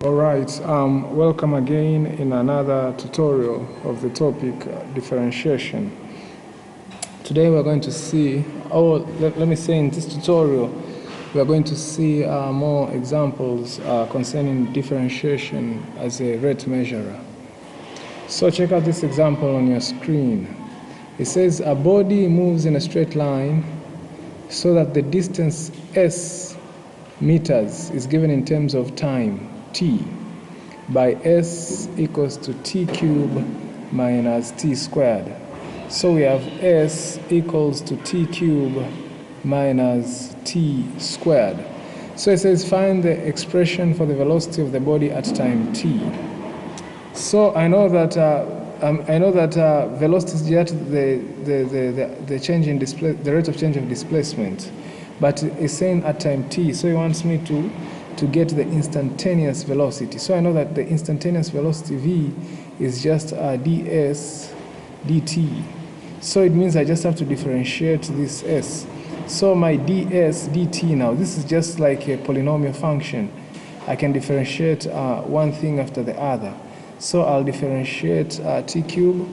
Alright, welcome again in another tutorial of the topic differentiation. Today we're going to see, let me say in this tutorial, we are going to see more examples concerning differentiation as a rate measurer. So check out this example on your screen. It says a body moves in a straight line so that the distance s meters is given in terms of time t by s equals to t cubed minus t squared. So we have s equals to t cubed minus t squared. So it says find the expression for the velocity of the body at time t. So I know that velocity is just the change in the rate of change of displacement, but it's saying at time t. So he wants me to get the instantaneous velocity. So I know that the instantaneous velocity v is just ds dt. So it means I just have to differentiate this s. So my ds dt now, this is just like a polynomial function. I can differentiate one thing after the other. So I'll differentiate t cubed,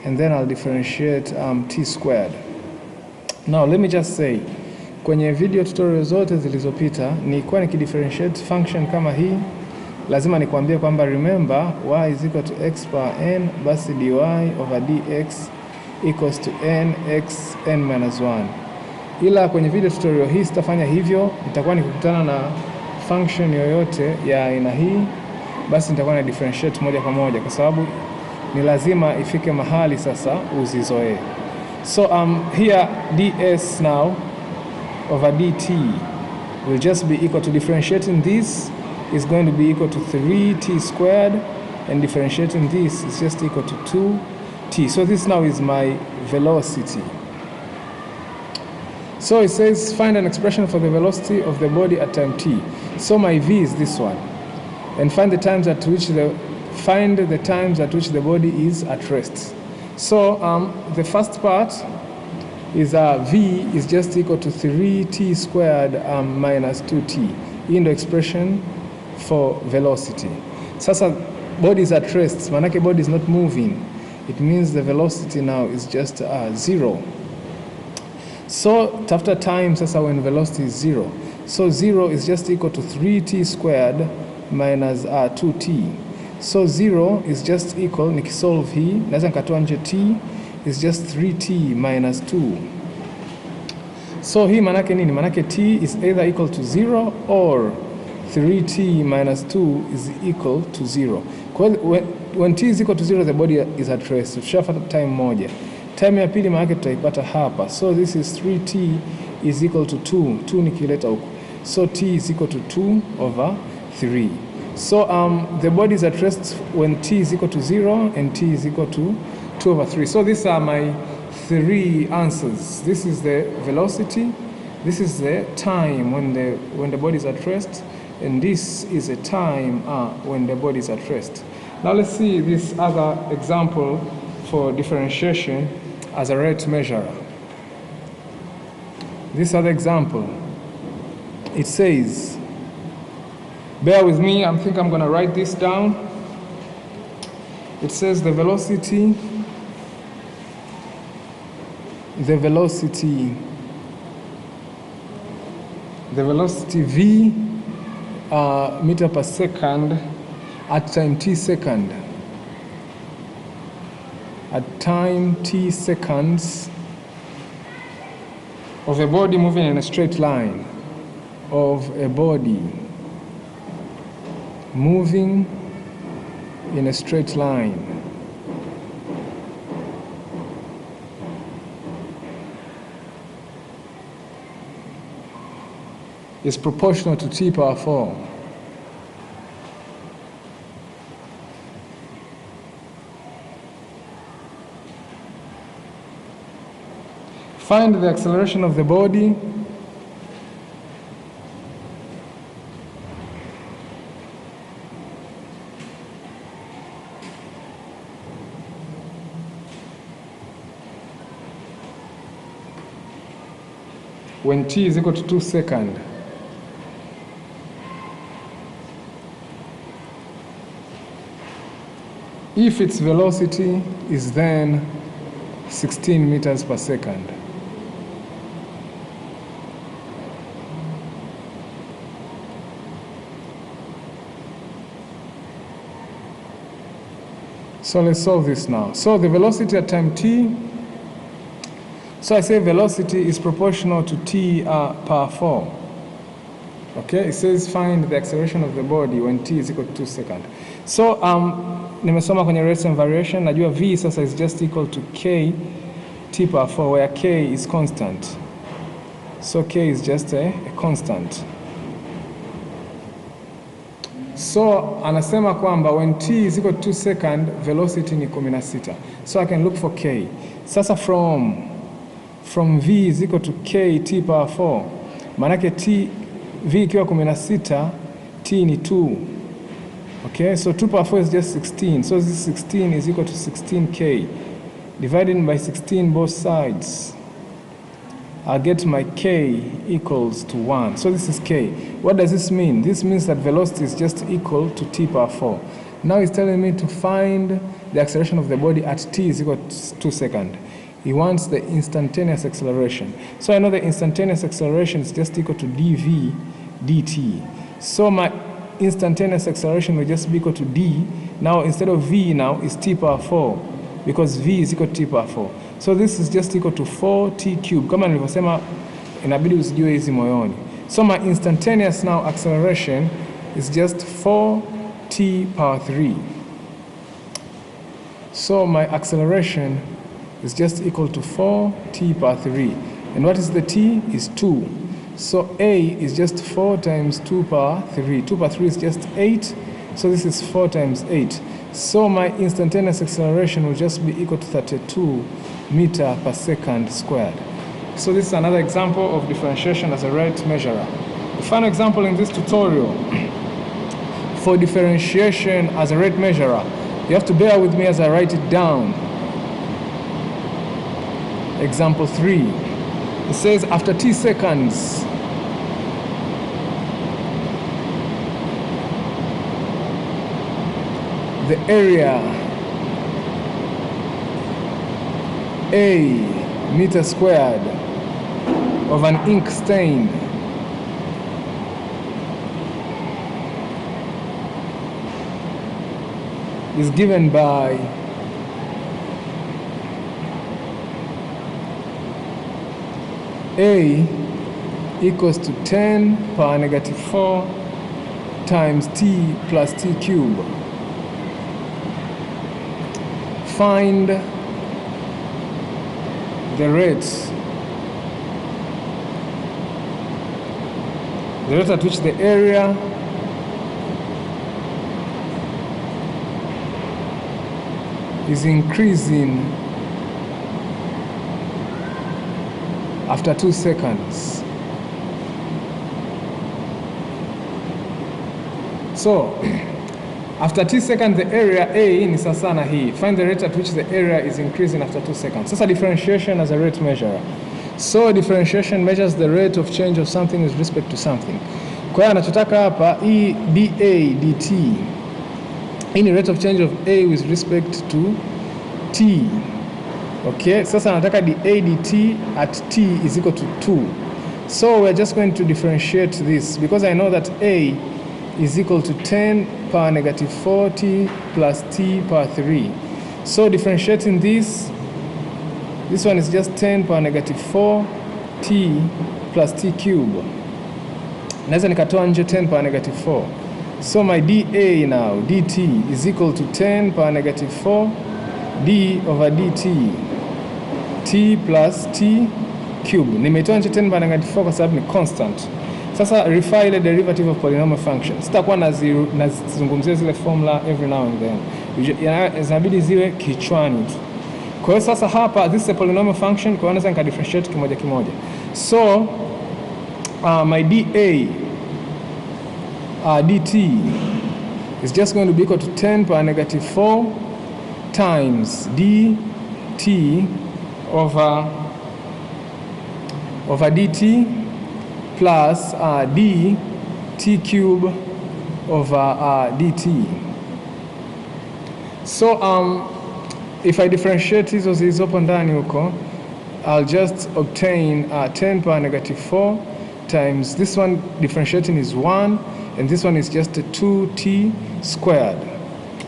and then I'll differentiate t squared. Now let me just say, kwenye video tutorial zote zilizopita nilikuwa nikidifferentiate function kama hii, lazima nikwambie kwamba remember y is equal to x power n, basi dy over dx equals to nx n minus 1. Ila kwenye video tutorial hii sitafanya hivyo. Nitakuwa nikikutana na function yoyote ya aina hii, basi nitakuwa na differentiate moja kwa moja, kwa sababu ni lazima ifike mahali sasa uzizoee. So here ds now over dt will just be equal to differentiating this is going to be equal to 3t squared, and differentiating this is just equal to 2t. So this now is my velocity. So it says find an expression for the velocity of the body at time t. So my v is this one, and find the times at which the body is at rest. So the first part is v is just equal to 3t squared minus 2t. Hii ndio expression for velocity. Sasa body is at rest, manake body is not moving. It means the velocity now is just 0. So after time sasa when velocity is 0. So 0 is just equal to 3t squared minus 2t. So 0 is just equal, nikisolve hii, naweza nikatoa nje t, is just 3t minus 2. So hii manake nini? Manake t is either equal to 0 or 3t minus 2 is equal to 0. When t is equal to 0, the body is at rest. Tushapata time moja. Time ya pili manake tutaipata hapa. So this is 3t is equal to 2. 2 nikileta huko. So t is equal to 2 over 3. So the body is at rest when t is equal to 0 and t is equal to 2 over 3. So these are my three answers. This is the velocity, this is the time when the body is at rest, and this is a time when the body is at rest. Now let's see this other example for differentiation as a rate measurer. This other example, it says, bear with me, I think I'm going to write this down. It says the velocity v meter per second at time t second. At time t seconds of a body moving in a straight line, of a body moving in a straight line. Is proportional to t power 4. Find the acceleration of the body when t is equal to 2 seconds. if its velocity is then 16 meters per second. So let's solve this now. So the velocity at time t, so I say velocity is proportional to t power 4. Okay, it says find the acceleration of the body when t is equal to 2 seconds. So nimesoma kwenye rates and variation, najua v sasa is just equal to k t power 4, where k is constant. So k is just a constant. So anasema kwamba when t is equal to 2 seconds, velocity ni 16. So I can look for k. Sasa from v is equal to k t power 4, manake t v ikiwa 16, t ni 2. Okay, so 2 power 4 is just 16. So this 16 is equal to 16k. Divided by 16 both sides, I'll get my k equals to 1. So this is k. What does this mean? This means that velocity is just equal to t power 4. Now he's telling me to find the acceleration of the body at t is equal to 2 seconds. He wants the instantaneous acceleration. So I know the instantaneous acceleration is just equal to dv dt. So my instantaneous acceleration will just be equal to d. Now instead of v now is t power 4, because v is equal to t power 4. So this is just equal to 4t cubed. Kama nilivyosema, inabidi usijue hizi moyoni. So my instantaneous now acceleration is just 4t power 3. So my acceleration is just equal to 4t power 3. And what is the t? Is 2. So a is just 4 times 2 power 3. 2 power 3 is just 8. So this is 4 times 8. So my instantaneous acceleration will just be equal to 32 meter per second squared. So this is another example of differentiation as a rate measurer. The final example in this tutorial for differentiation as a rate measurer, you have to bear with me as I write it down. Example 3. It says after t seconds, the area A meter squared of an ink stain is given by A equals to 10 power negative 4 times t plus t cube. Find the rate at which the area is increasing after 2 seconds. So after 2 seconds, the area A ni sasa na hii. Find the rate at which the area is increasing after 2 seconds. Sasa differentiation as a rate measurer. So differentiation measures the rate of change of something with respect to something. Kwa hiyo anachotaka hapa, hii dA dt, hii ni rate of change of A with respect to t. Okay, sasa anataka dA dt at t is equal to 2. So we're just going to differentiate this because I know that A is equal to 10 power negative 4t plus t power 3. So differentiating this one is just 10 power negative 4t plus t cube. Naweza nikatoa nje 10 power negative 4. So my dA now, dt is equal to 10 power negative 4 d over dt t plus t cube. Nimetoa nje 10 power negative 4 kwa sababu ni constant. Sasa refer ile derivative of polynomial function. Sitakuwa nazungumzia zile formula every now and then. Inabidi ziwe kichwani tu. Kwa hiyo sasa hapa this is a polynomial function, kwa hiyo naweza nika differentiate kimoja kimoja. So my dA dt is just going to be equal to 10 power negative 4 times dt over dt plus dt cube over dt. So if I differentiate hizo zilizopo ndani huko, I'll just obtain 10 power negative 4 times this one differentiating is 1 and this one is just 2t squared.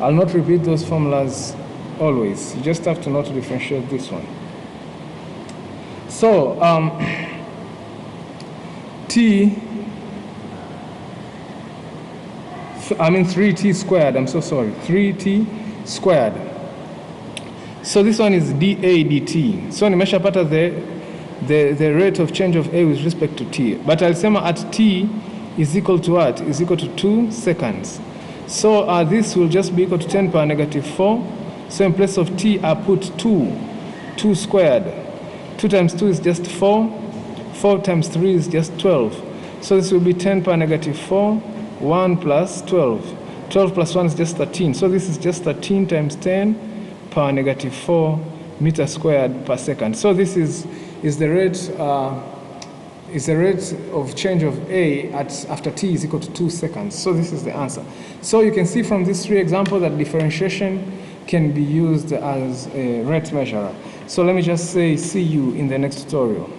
I'll not repeat those formulas always. You just have to know to differentiate this one. So I mean 3t squared, I'm so sorry, 3t squared. So this one is dA dt. So nimeshapata the rate of change of A with respect to t. But alisema at t is equal to what? Is equal to 2 seconds. So this will just be equal to 10 power negative 4. So in place of t, I put 2 squared. 2 times 2 is just 4. 4 times 3 is just 12. So this will be 10 power negative 4, 1 plus 12. 12 plus 1 is just 13. So this is just 13 times 10 power negative 4 meter squared per second. So this is the rate of change of A after t is equal to 2 seconds. So this is the answer. So you can see from these 3 examples that differentiation can be used as a rate measurer. So let me just say see you in the next tutorial.